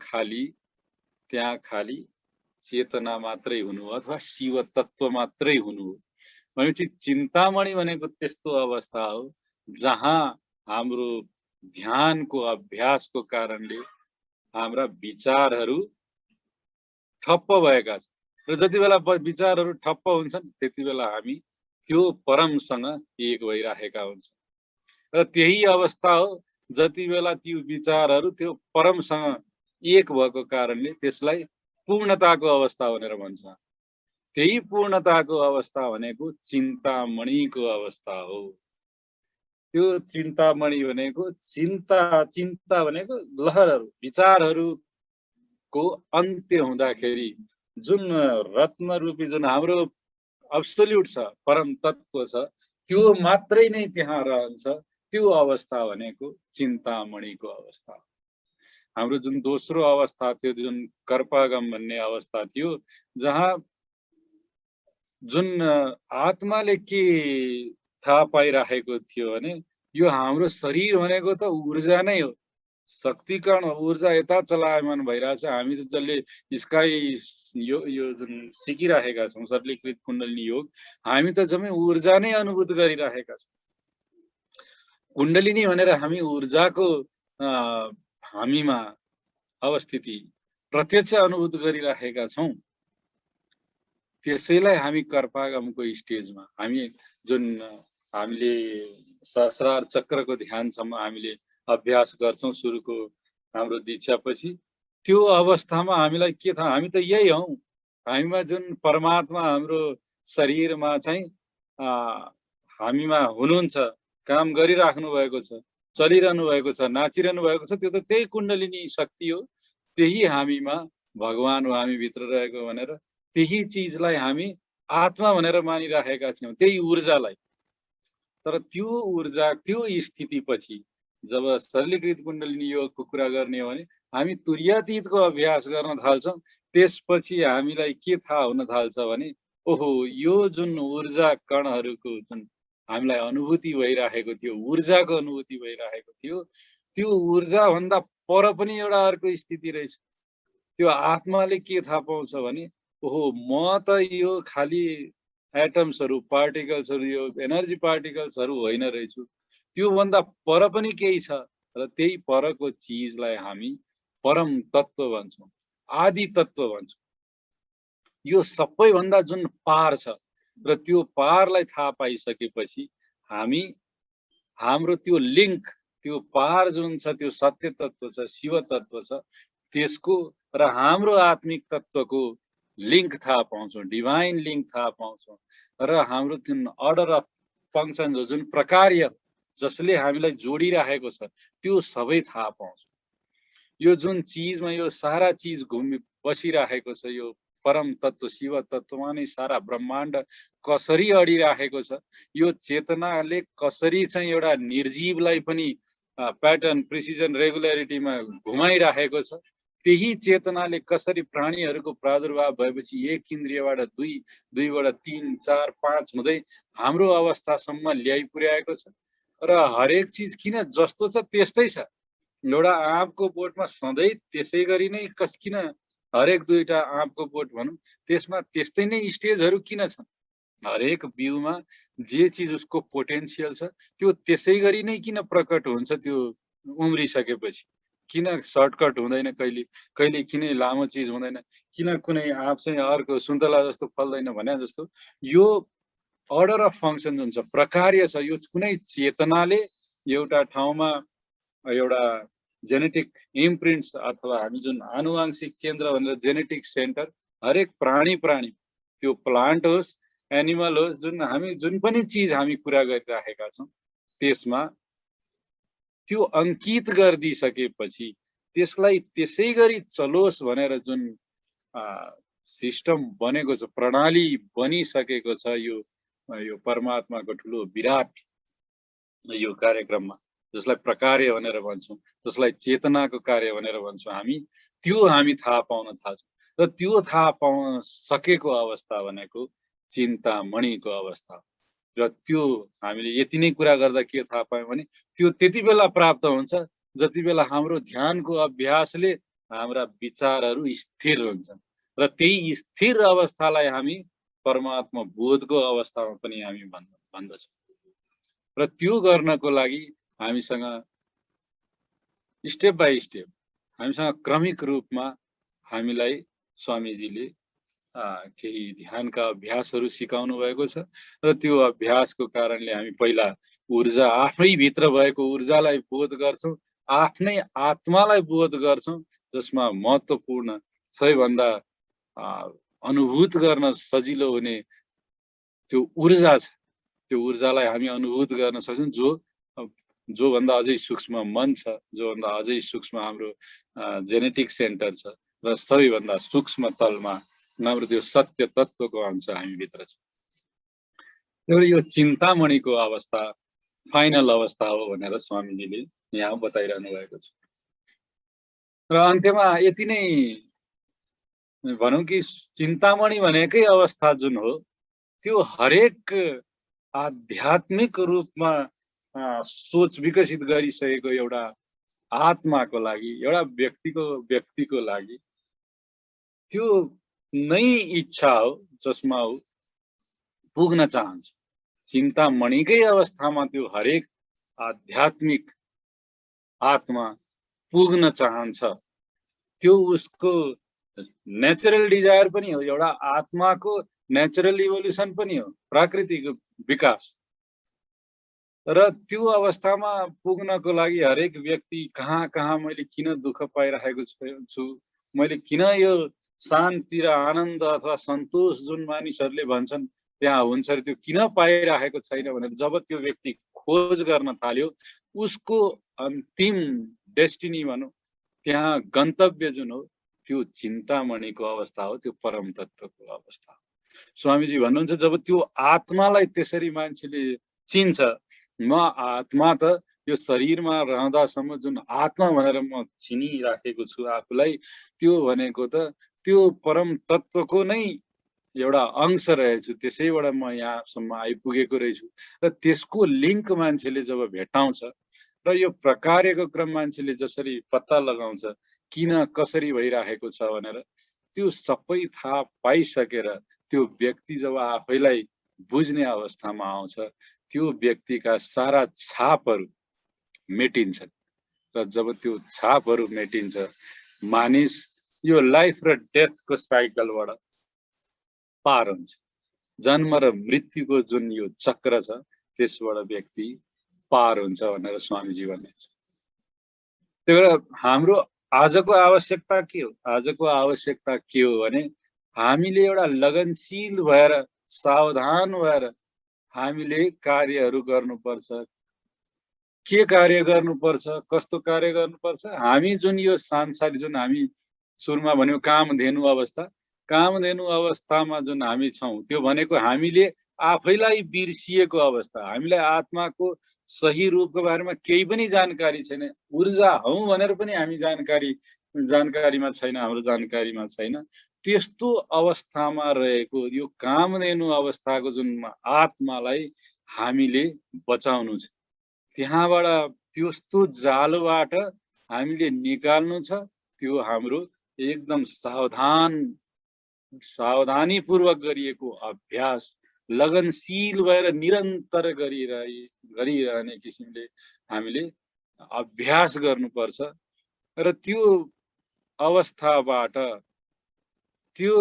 खाली चेतना मात्रै हुनु अथवा शिव तत्त्व मात्रै हुनु हो। भनेपछि चिन्तामणि भनेको त्यस्तो अवस्था हो जहाँ हाम्रो ध्यानको अभ्यासको कारणले हाम्रा विचारहरू ठप्प भएका छन्, र जति बेला विचारहरू ठप्प हुन्छन् त्यति बेला हामी त्यो परमसँग एक भइराखेका हुन्छौँ। र त्यही अवस्था हो जति बेला त्यो विचारहरू त्यो परमसँग एक भएको कारणले त्यसलाई पूर्णताको अवस्था भनेर भन्छ। त्यही पूर्णताको अवस्था भनेको चिन्तामणिको अवस्था हो। त्यो चिन्तामणि भनेको चिन्ता भनेको लहरहरू, विचारहरूको अन्त्य हुँदाखेरि जुन रत्न रूपी जुन हाम्रो अब्सोल्युट छ, परम तत्त्व छ, त्यो मात्रै नै त्यहाँ रहन्छ। त्यो अवस्था भनेको चिन्तामणिको अवस्था। हाम्रो जुन दोस्रो अवस्था थियो, जुन कर्पागम भन्ने अवस्था थियो, जहाँ जुन आत्माले के थाहा पाइराखेको थियो भने यो हाम्रो शरीर भनेको त ऊर्जा नै हो, शक्तिकण हो, ऊर्जा यता चलायमान भइरहेछ। हामी त जसले स्काई यो जुन सिकिराखेका छौँ सरलीकृत कुण्डलिनी योग, हामी त जम्मै ऊर्जा नै अनुभूत गरिराखेका छौँ। कुण्डलिनी भनेर हामी ऊर्जाको हामीमा अवस्थिति प्रत्यक्ष अनुभूत गरिराखेका छौँ। त्यसैलाई हामी कर्पागमको स्टेजमा हामी जुन हामीले सहस्रार चक्रको ध्यानसम्म हामीले अभ्यास गर्छौँ सुरुको हाम्रो दीक्षापछि, त्यो अवस्थामा हामीलाई के थाहा, हामी त यही हौँ। हामीमा जुन परमात्मा हाम्रो शरीरमा चाहिँ हामीमा हुनुहुन्छ, काम गरिराख्नु भएको छ, चलिरहनु भएको छ, नाचिरहनु भएको छ, त्यो त त्यही कुण्डलिनी शक्ति हो। त्यही हामीमा भगवान हो, हामी भित्र रहेको भनेर त्यही चिजलाई हामी आत्मा भनेर मानिराखेका थियौँ, त्यही ऊर्जालाई। तर त्यो ऊर्जा त्यो स्थितिपछि जब सरलीकृत कुण्डलिनी योगको कुरा गर्ने हो भने हामी तुर्यातीतको अभ्यास गर्न थाल्छौँ। त्यसपछि हामीलाई के थाहा हुन थाल्छ भने ओहो यो जुन ऊर्जा कणहरूको जुन हामीलाई अनुभूति भइराखेको थियो, ऊर्जाको अनुभूति भइराखेको थियो, त्यो ऊर्जाभन्दा पर पनि एउटा अर्को स्थिति रहेछ। त्यो आत्माले के थाहा पाउँछ भने ओहो म त यो खालि एटम्सहरू पार्टिकल्सहरू यो एनर्जी पार्टिकल्सहरू होइन रहेछु, त्योभन्दा पर पनि केही छ र त्यही परको चिजलाई हामी परम तत्त्व भन्छौँ, आदि तत्त्व भन्छौँ। यो सबैभन्दा जुन पार छ र त्यो पारलाई थाहा पाइसकेपछि हामी हाम्रो त्यो लिङ्क त्यो पार जुन छ त्यो सत्य तत्त्व छ, शिव तत्त्व छ, त्यसको र हाम्रो आत्मिक तत्त्वको लिङ्क थाहा पाउँछौँ, डिभाइन लिङ्क थाहा पाउँछौँ र हाम्रो जुन अर्डर अफ फङ्सन जुन प्रकार्य जसले हामीलाई जोडिराखेको छ त्यो सबै थाहा पाउँछौँ। यो जुन चिजमा यो सारा चिज घुमि बसिराखेको छ, यो परम तत्त्व शिव तत्त्वमा नै सारा ब्रह्माण्ड कसरी अडिराखेको छ, यो चेतनाले कसरी चाहिँ एउटा निर्जीवलाई पनि प्याटर्न प्रिसिजन रेगुलरिटीमा घुमाइराखेको छ, त्यही चेतनाले कसरी प्राणीहरूको प्रादुर्भाव भएपछि एक इन्द्रियबाट दुई, दुईबाट तीन, चार, पाँच हुँदै हाम्रो अवस्थासम्म ल्याइ पुर्याएको छ। र हरेक चिज किन जस्तो छ त्यस्तै छ। एउटा आँपको बोटमा सधैँ त्यसै गरी नै किन हरेक दुईटा आँपको बोट भनौँ त्यसमा त्यस्तै नै स्टेजहरू किन छन्? हरेक बिउमा जे चिज उसको पोटेन्सियल छ त्यो त्यसै गरी नै किन प्रकट हुन्छ? त्यो उम्रिसकेपछि किन सर्टकट हुँदैन? कहिले कहिले किन लामो चिज हुँदैन? किन कुनै आँप चाहिँ अर्को सुन्तला जस्तो फल्दैन भने जस्तो यो अर्डर अफ फङ्सन जुन छ, प्रकार्य छ, यो कुनै चेतनाले एउटा ठाउँमा एउटा जेनेटिक इम्प्रिन्ट्स अथवा हामी जुन आनुवांशिक केन्द्र भनेर जेनेटिक सेन्टर हरेक प्राणी त्यो प्लान्ट होस् एनिमल होस्, जुन हामी जुन पनि चिज हामी कुरा गरिराखेका छौँ त्यसमा त्यो अङ्कित गरिदिइसकेपछि त्यसलाई त्यसै गरी चलोस् भनेर जुन सिस्टम बनेको छ, प्रणाली बनिसकेको छ यो परमात्माको ठुलो विराट यो कार्यक्रममा, जसलाई प्रकार्य भनेर भन्छौँ, जसलाई चेतनाको कार्य भनेर भन्छौँ हामी, त्यो हामी थाहा पाउन थाल्छौँ। र त्यो थाहा पाउन सकेको अवस्था भनेको चिन्तामणिको अवस्था हो। र त्यो हामीले यति नै कुरा गर्दा के थाहा पायौँ भने त्यो त्यति बेला प्राप्त हुन्छ जति बेला हाम्रो ध्यानको अभ्यासले हाम्रा विचारहरू स्थिर हुन्छन् र त्यही स्थिर अवस्थालाई हामी परमात्मा बोधको अवस्थामा पनि हामी भन्दछौँ। र त्यो गर्नको लागि हामीसँग स्टेप बाई स्टेप हामीसँग क्रमिक रूपमा हामीलाई स्वामीजीले केही ध्यानका अभ्यासहरू सिकाउनु भएको छ र त्यो अभ्यासको कारणले हामी पहिला ऊर्जा आफै भित्र भएको ऊर्जालाई बोध गर्छौँ, आफ्नै आत्मालाई बोध गर्छौँ, जसमा महत्त्वपूर्ण सबैभन्दा अनुभूत गर्न सजिलो हुने त्यो ऊर्जा छ। त्यो ऊर्जालाई हामी अनुभूत गर्न सक्छौँ जोभन्दा अझै सूक्ष्म मन छ, जोभन्दा अझै सूक्ष्म हाम्रो जेनेटिक सेन्टर छ र सबैभन्दा सूक्ष्म तलमा हाम्रो त्यो सत्य तत्त्वको अंश हामीभित्र छ। यो चिन्तामणिको अवस्था फाइनल अवस्था हो भनेर स्वामीजीले यहाँ बताइरहनु भएको छ। र अन्त्यमा यति नै भनौँ कि चिन्तामणि भनेकै अवस्था जुन हो त्यो हरेक आध्यात्मिक रूपमा सोच विकसित गरिसकेको एउटा आत्माको लागि, एउटा व्यक्तिको लागि त्यो नै इच्छा हो जसमा हो पुग्न चाहन्छ। चिन्तामणिकै अवस्थामा त्यो हरेक आध्यात्मिक आत्मा पुग्न चाहन्छ। त्यो उसको नेचुरल डिजायर पनि हो, एउटा आत्माको नेचुरल इभोल्युसन पनि हो, प्राकृतिक विकास। र त्यो अवस्थामा पुग्नको लागि हरेक व्यक्ति कहाँ मैले किन दुःख पाइरहेको छु, मैले किन यो शान्ति र आनन्द अथवा सन्तोष जुन मानिसहरूले भन्छन् त्यहाँ हुन्छ र त्यो किन पाइरहेको छैन भनेर जब त्यो व्यक्ति खोज गर्न थाल्यो, उसको अन्तिम डेस्टिनी भनौँ, त्यहाँ गन्तव्य जुन हो त्यो चिन्तामणिको अवस्था हो, त्यो परम तत्त्वको अवस्था हो। स्वामीजी भन्नुहुन्छ जब त्यो आत्मालाई त्यसरी मान्छेले चिन्छ म आत्मा त यो शरीरमा रहँदासम्म जुन आत्मा भनेर म चिनिराखेको छु आफूलाई, त्यो भनेको त त्यो परम तत्त्वको नै एउटा अंश रहेछु। त्यसैबाट म यहाँसम्म आइपुगेको रहेछु र त्यसको लिङ्क मान्छेले जब भेट्टाउँछ र यो प्रकार्यको क्रम मान्छेले जसरी पत्ता लगाउँछ किन कसरी भइराखेको छ भनेर, त्यो सबै थाहा पाइसकेर त्यो व्यक्ति जब आफैलाई बुझ्ने अवस्थामा आउँछ, त्यो व्यक्तिका सारा छापहरू मेटिन्छन् र जब त्यो छापहरू मेटिन्छ, मानिस यो लाइफ र डेथको साइकलबाट पार हुन्छ। जन्म र मृत्युको जुन यो चक्र छ त्यसबाट व्यक्ति पार हुन्छ भनेर स्वामीजी भन्नुहुन्छ। त्यही भएर हाम्रो आजको आवश्यकता के हो? आजको आवश्यकता के हो भने हामीले एउटा लगनशील भएर सावधान भएर हामीले कार्यहरू गर्नुपर्छ। के कार्य गर्नुपर्छ, कस्तो कार्य गर्नुपर्छ? हामी जुन यो सांसारिक जुन हामी सुरुमा भन्यौँ कामधेनु अवस्था, कामधेनु अवस्थामा जुन हामी छौँ त्यो भनेको हामीले आफैलाई बिर्सिएको अवस्था। हामीलाई आत्माको सही रूपको बारेमा केही पनि जानकारी छैन। ऊर्जा हौँ भनेर पनि हामी जानकारीमा छैन, हाम्रो जानकारीमा छैन। त्यस्तो अवस्थामा रहेको यो कामधेनु अवस्थाको जुन आत्मालाई हामीले बचाउनु छ। त्यहाँबाट त्यस्तो जालबाट हामीले निकाल्नु छ। त्यो हाम्रो एकदम सावधानीपूर्वक गरिएको अभ्यास, लगनशील भएर निरन्तर गरिरहने किसिमले हामीले अभ्यास गर्नुपर्छ र त्यो अवस्थाबाट, त्यो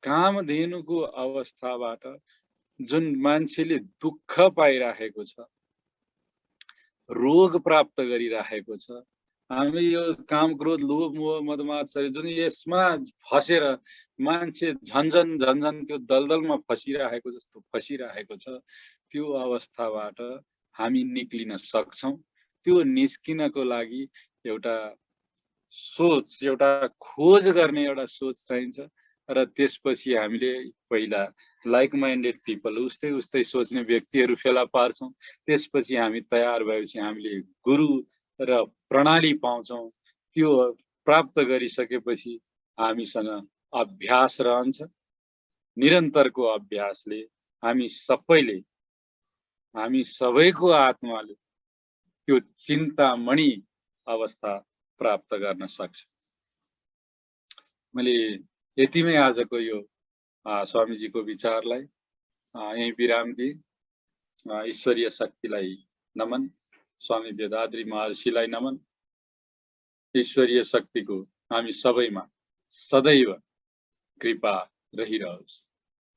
कामधेनुको अवस्थाबाट जुन मान्छेले दुःख पाइराखेको छ, रोग प्राप्त गरिराखेको छ, हामी यो काम क्रोध लोभ मोह मद मात्सर्य जुन यसमा फसेर मान्छे झन्झन त्यो दलदलमा फसिरहेको जस्तो फसिरहेको छ, त्यो अवस्थाबाट हामी निक्लिन सक्छौँ। त्यो निस्किनको लागि एउटा सोच, एउटा खोज गर्ने एउटा सोच चाहिन्छ र त्यसपछि हामीले पहिला लाइक माइन्डेड पिपल, उस्तै सोच्ने व्यक्तिहरू फेला पार्छौँ। त्यसपछि हामी तयार भएपछि हामीले गुरु र प्रणाली पाउँछौँ। त्यो प्राप्त गरिसकेपछि हामीसँग अभ्यास रहन्छ। निरन्तरको अभ्यासले हामी सबैको आत्माले त्यो चिन्तामणि अवस्था प्राप्त गर्न सक्छ। मैले यतिमै आजको यो स्वामीजीको विचारलाई यही विराम दिए। ईश्वरीय शक्तिलाई नमन, स्वामी वेदाद्री महर्षिलाई नमन। ईश्वरीय शक्तिको हामी सबैमा सदैव कृपा रहिरहोस्।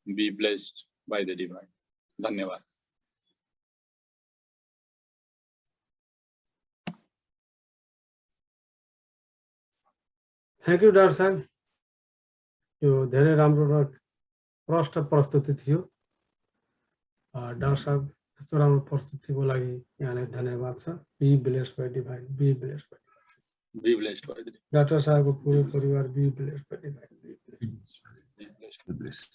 Be blessed by the divine. धन्यवाद। थ्याङ्क यू डाक्टर साहब। यो धेरै राम्रो र प्रष्ट प्रस्तुति थियो। डाक्टर साहब यस्तो राम्रो प्रस्तुतिको लागि यहाँलाई धन्यवाद छ। Be blessed by divine, be blessed by divine, be blessed by divine. Doctor साहबको पुरै परिवार be blessed by divine, be blessed.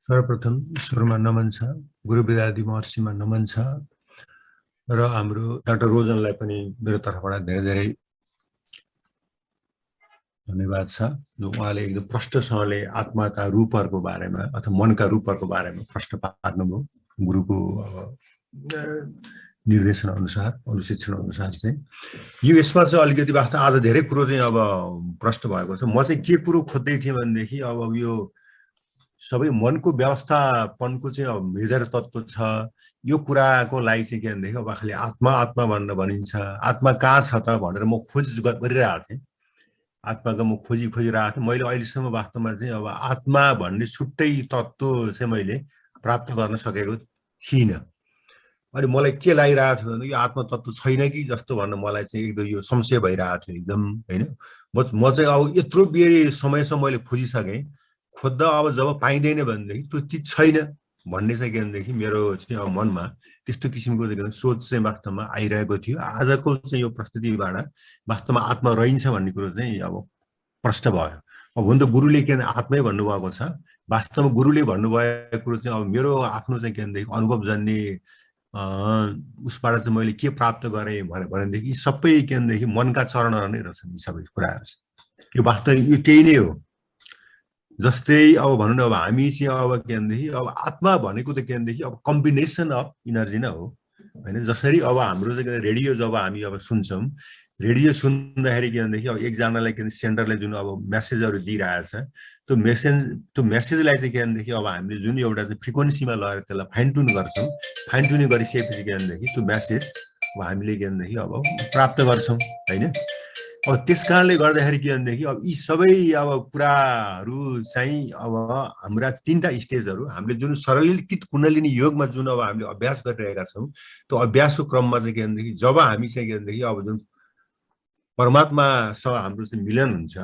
सर्वप्रथम ईश्वरमा नमन छ, गुरु वेदाद्री महर्षिमा नमन छ र हाम्रो डाक्टर रोजनलाई पनि मेरो तर्फबाट धेरै धेरै धन्यवाद छ। जो उहाँले एकदम प्रष्टसँगले आत्माका रूपहरूको बारेमा अथवा मनका रूपहरूको बारेमा प्रश्न पार्नुभयो। गुरुको निर्देशन अनुसार, अनुशिक्षण अनुसार चाहिँ यो यसमा चाहिँ अलिकति वास्तव आज धेरै कुरो चाहिँ अब प्रश्न भएको छ। म चाहिँ के कुरो खोज्दै थिएँ भनेदेखि अब यो सबै मनको व्यवस्थापनको चाहिँ अब मेजर तत्त्व छ। यो कुराको लागि चाहिँ के भनेदेखि अब खालि आत्मा आत्मा भनेर भनिन्छ। आत्मा कहाँ छ त भनेर म खोज गरिरहेको थिएँ। आत्माको म खोजिरहेको थिएँ। मैले अहिलेसम्म वास्तवमा चाहिँ अब आत्मा भन्ने छुट्टै तत्त्व चाहिँ मैले प्राप्त गर्न सकेको थिइनँ। अनि मलाई के लागिरहेको थियो भने यो आत्मा तत्त्व छैन कि जस्तो भनेर मलाई चाहिँ एकदम यो संशय भइरहेको थियो एकदम, होइन। म चाहिँ अब यत्रो बेर समयसम्म मैले खोजिसकेँ, खोज्दा अब जब पाइँदैन भनेदेखि त्यो चिज छैन भन्ने चाहिँ के भनेदेखि मेरो चाहिँ अब मनमा त्यस्तो किसिमको सोच चाहिँ वास्तवमा आइरहेको थियो। आजको चाहिँ यो प्रस्तुतिबाट वास्तवमा आत्मा रहन्छ भन्ने कुरो चाहिँ अब प्रश्न भयो। अब हुन त गुरुले के आत्मै भन्नुभएको छ, वास्तवमा गुरुले भन्नुभएको कुरो चाहिँ अब मेरो आफ्नो चाहिँ के भनेदेखि अनुभवजन्य उसबाट चाहिँ मैले के प्राप्त गरेँ भनेदेखि यी सबै के भनेदेखि मनका चरणहरू नै रहेछन् यी सबै कुराहरू चाहिँ। यो वास्तव यो त्यही नै हो। जस्तै अब भनौँ न अब हामी चाहिँ अब के भनेदेखि अब आत्मा भनेको त के भनेदेखि अब कम्बिनेसन अफ इनर्जी नै हो होइन। जसरी अब हाम्रो चाहिँ रेडियो जब हामी अब सुन्छौँ, रेडियो सुन्दाखेरि के भनेदेखि अब एकजनालाई के सेन्टरले जुन अब मेसेजहरू दिइरहेछ त्यो मेसेजलाई चाहिँ के भनेदेखि अब हामीले जुन एउटा चाहिँ फ्रिक्वेन्सीमा लगेर त्यसलाई फाइन ट्युन गर्छौँ, फाइन ट्युनिङ गरिसकेपछि के भनेदेखि त्यो मेसेज अब हामीले के भनेदेखि अब प्राप्त गर्छौँ होइन। अब त्यस कारणले गर्दाखेरि के भनेदेखि अब यी सबै अब कुराहरू चाहिँ अब हाम्रा 3टा स्टेजहरू हामीले जुन सरलीकृत कुण्डलिनी योगमा जुन अब हामीले अभ्यास गरिरहेका छौँ त्यो अभ्यासको क्रममा चाहिँ के भनेदेखि जब हामी चाहिँ के भनेदेखि अब जुन परमात्मासँग हाम्रो चाहिँ मिलन हुन्छ,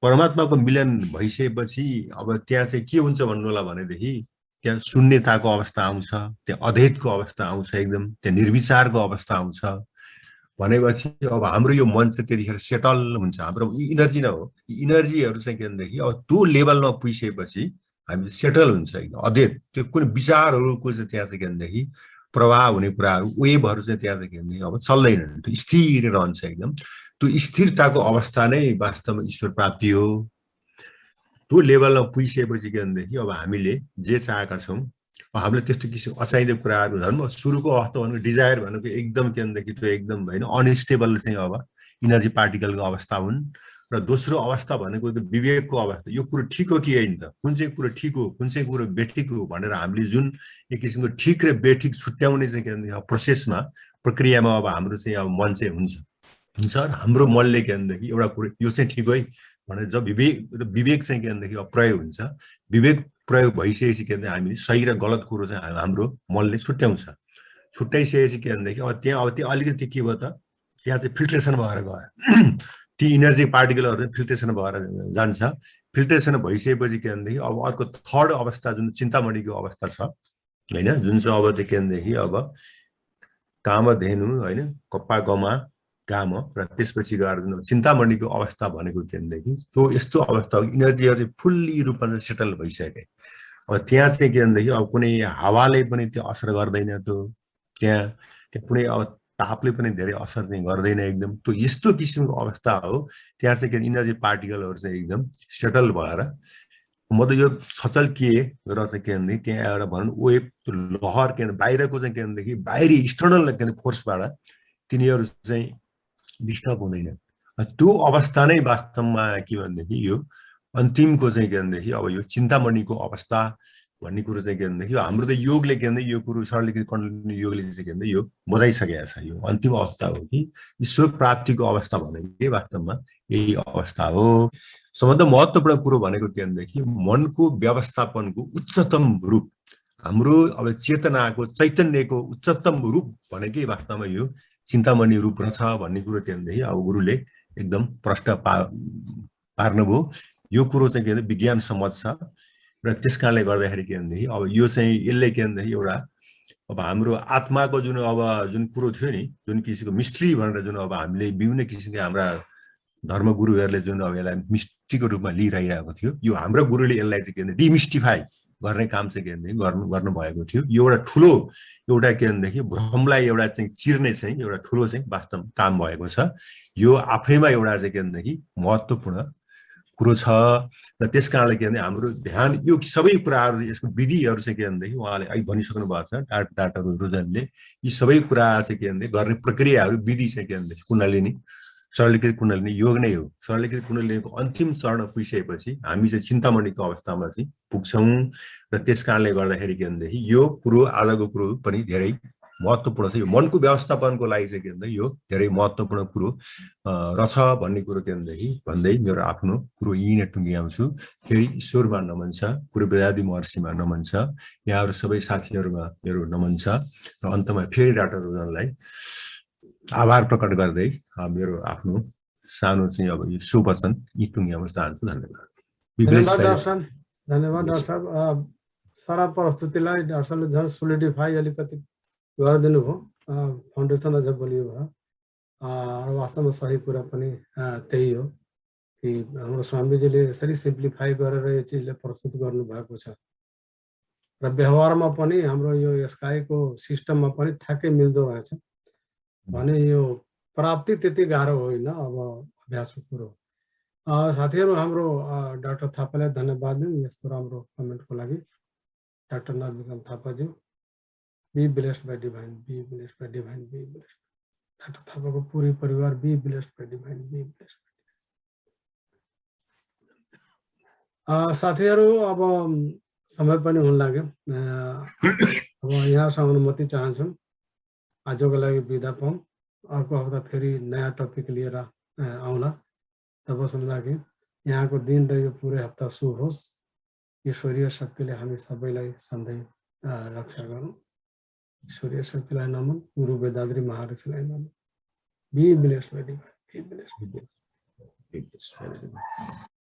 परमात्माको मिलन भइसकेपछि अब त्यहाँ चाहिँ के हुन्छ भन्नु होला भनेदेखि त्यहाँ शून्यताको अवस्था आउँछ, त्यहाँ अद्वैतको अवस्था आउँछ, एकदम त्यहाँ निर्विचारको अवस्था आउँछ भनेपछि अब हाम्रो यो मन चाहिँ त्यतिखेर सेटल हुन्छ। हाम्रो इनर्जी नै हो, इनर्जीहरू चाहिँ के भनेदेखि अब त्यो लेभलमा पुगिसकेपछि हामी सेटल हुन्छ एकदम अद्वैत। त्यो कुनै विचारहरूको चाहिँ त्यहाँ चाहिँ के भनेदेखि प्रवाह हुने कुराहरू वेभहरू चाहिँ त्यहाँ चाहिँ के भनेदेखि अब चल्दैन, त्यो स्थिर रहन्छ एकदम। त्यो स्थिरताको अवस्था नै वास्तवमा ईश्वर प्राप्ति हो। त्यो लेभलमा पुगिसकेपछि के भनेदेखि अब हामीले जे चाहेका छौँ हामीले त्यस्तो किसिम अचाहिँदो कुराहरू झन् सुरुको अवस्था भनेको डिजायर भनेको एकदम के भनेदेखि त्यो एकदम होइन अनस्टेबल चाहिँ अब इनर्जी पार्टिकलको अवस्था हुन्। र दोस्रो अवस्था भनेको त्यो विवेकको अवस्था, यो कुरो ठिक हो कि होइन त, कुन चाहिँ कुरो ठिक हो कुन चाहिँ कुरो बेठिक हो भनेर हामीले जुन एक किसिमको ठिक र बेठिक छुट्याउने चाहिँ के भनेदेखि प्रोसेसमा प्रक्रियामा अब हाम्रो चाहिँ अब मन चाहिँ हुन्छ र हाम्रो मनले के भनेदेखि एउटा कुरो यो चाहिँ ठिक है भनेर जब विवेक चाहिँ के भनेदेखि अब प्रयोग हुन्छ, विवेक प्रयोग भइसकेपछि के भन्दा हामीले सही र गलत कुरो चाहिँ हाम्रो मनले छुट्याउँछ। छुट्याइसकेपछि के भनेदेखि अब त्यो अलिकति के भयो त त्यहाँ चाहिँ फिल्ट्रेसन भएर गयो, ती इनर्जी पार्टिकलहरू चाहिँ फिल्ट्रेसन भएर जान्छ। फिल्ट्रेसन भइसकेपछि के भनेदेखि अब अर्को थर्ड अवस्था जुन चिन्तामणिको अवस्था छ होइन, जुन चाहिँ अब के भनेदेखि अब कामधेनु होइन कप्पा गमा काम र त्यसपछि गएर जुन चिन्तामणिको अवस्था भनेको के भनेदेखि त्यो यस्तो अवस्था हो इनर्जीहरू फुल्ली रूपमा सेटल भइसके। अब त्यहाँ चाहिँ के भनेदेखि अब कुनै हावाले पनि त्यो असर गर्दैन, त्यहाँ कुनै अब तापले पनि धेरै असर चाहिँ गर्दैन एकदम। त्यो यस्तो किसिमको अवस्था हो त्यहाँ चाहिँ के इनर्जी पार्टिकलहरू चाहिँ एकदम सेटल भएर म त यो छचल के र चाहिँ के भनेदेखि त्यहाँ एउटा भनौँ वेभ त्यो लहर के बाहिरको चाहिँ के भनेदेखि बाहिरी एक्सटर्नल के फोर्सबाट तिनीहरू चाहिँ डिस्टर्ब हुँदैन। त्यो अवस्था नै वास्तवमा के भनेदेखि यो अन्तिमको चाहिँ के भनेदेखि अब यो चिन्तामणिको अवस्था भन्ने कुरो चाहिँ के भनेदेखि हाम्रो त योगले के भन्दै यो कुरो सरलीकृत कुण्डलिनी योगले चाहिँ के भन्दै यो बुझाइसकेको छ। यो अन्तिम अवस्था हो कि ईश्वर प्राप्तिको अवस्था भनेको वास्तवमा यही अवस्था हो। सबभन्दा महत्त्वपूर्ण कुरो भनेको के भनेदेखि मनको व्यवस्थापनको उच्चतम रूप, हाम्रो अब चेतनाको चैतन्यको उच्चतम रूप भनेकै वास्तवमा यो चिन्तामणि रूप रहेछ भन्ने कुरो के भनेदेखि अब गुरुले एकदम प्रष्ट पार्नुभयो। यो कुरो चाहिँ के भने विज्ञान सम्मत छ र त्यस कारणले गर्दाखेरि के भनेदेखि अब यो चाहिँ यसले के भनेदेखि एउटा अब हाम्रो आत्माको जुन कुरो थियो नि, जुन किसिमको मिस्ट्री भनेर जुन अब हामीले विभिन्न किसिमका हाम्रा धर्मगुरुहरूले जुन अब यसलाई मिस्ट्रीको रूपमा लिइरहेको थियो, यो हाम्रो गुरुले यसलाई चाहिँ के भने डिमिस्टिफाई गर्ने काम चाहिँ के भनेदेखि गर्नुभएको थियो। यो एउटा ठुलो एउटा के भनेदेखि भ्रमलाई एउटा चाहिँ चिर्ने चाहिँ एउटा ठुलो चाहिँ वास्तव काम भएको छ। यो आफैमा एउटा चाहिँ के भनेदेखि महत्त्वपूर्ण कुरो छ र त्यस कारणले के भने हाम्रो ध्यान यो सबै कुराहरू यसको विधिहरू चाहिँ के भनेदेखि उहाँले अहिले भनिसक्नु भएको छ डाक्टर रोजनले, यी सबै कुरा चाहिँ के भनेदेखि गर्ने प्रक्रियाहरू विधि चाहिँ के भनेदेखि कुण्डलिनी सरलीकृत कुण्डलिनी योग नै हो। सरलीकृत कुण्डलिनीको अन्तिम चरण पुगिसकेपछि हामी चाहिँ चिन्तामणिको अवस्थामा चाहिँ पुग्छौँ र त्यस कारणले गर्दाखेरि के भनेदेखि यो कुरो आजको कुरो पनि धेरै महत्त्वपूर्ण छ। यो मनको व्यवस्थापनको लागि चाहिँ के भन्दा यो धेरै महत्त्वपूर्ण कुरो रहेछ भन्ने कुरो के भनेदेखि भन्दै मेरो आफ्नो कुरो यहीँ नै टुङ्ग्याउँछु। फेरि ईश्वरमा नमन छ, पूर्ववेदादि महर्षिमा नमन छ, यहाँहरू सबै साथीहरूमा मेरो नमन छ र अन्तमा फेरि डाक्टर रोजनलाई आभार प्रकट गर्दै मेरो आफ्नो सानो चाहिँ अब यो शुभवचन यी टुङ्ग्याउन चाहन्छु। धन्यवाद। धन्यवाद डाक्टर साहब। सारा प्रस्तुतिलाई डाक्टर साहबले झन् सोलिडिफाई अलिकति गरिदिनु भयो, फाउन्डेसन अझ बलियो भयो। वास्तवमा सही कुरा पनि त्यही हो। कि हाम्रो स्वामीजीले यसरी सिम्प्लिफाई गरेर यो चिजलाई प्रस्तुत गर्नुभएको छ र व्यवहारमा पनि हाम्रो यो स्काईको सिस्टममा पनि ठ्याक्कै मिल्दो रहेछ भने यो प्राप्ति त्यति गाह्रो होइन अब अभ्यासको कुरो साथीहरू हाम्रो डाक्टर थापालाई धन्यवाद दिउँ यस्तो राम्रो कमेन्टको लागि डाक्टर नरविक्रम थापाज्यू be blessed by divine be blessed by divine be blessed doctor थापाको पूरै परिवार be blessed by divine be blessed साथीहरू अब समय पनि हुन लाग्यो अब यहाँसँग अनुमति चाहन्छु आजको लागि बिदा पाऊँ अर्को हप्ता फेरि नयाँ टपिक लिएर आउला तबसम्म लागि यहाँको दिन र यो पुरै हप्ता शुभ होस् ईश्वरीय शक्तिले हामी सबैलाई सधैँ रक्षा गरौँ ईश्वरीय शक्तिलाई नमन गुरु वेदाद्री महर्षिलाई नमन be blessed by divine be blessed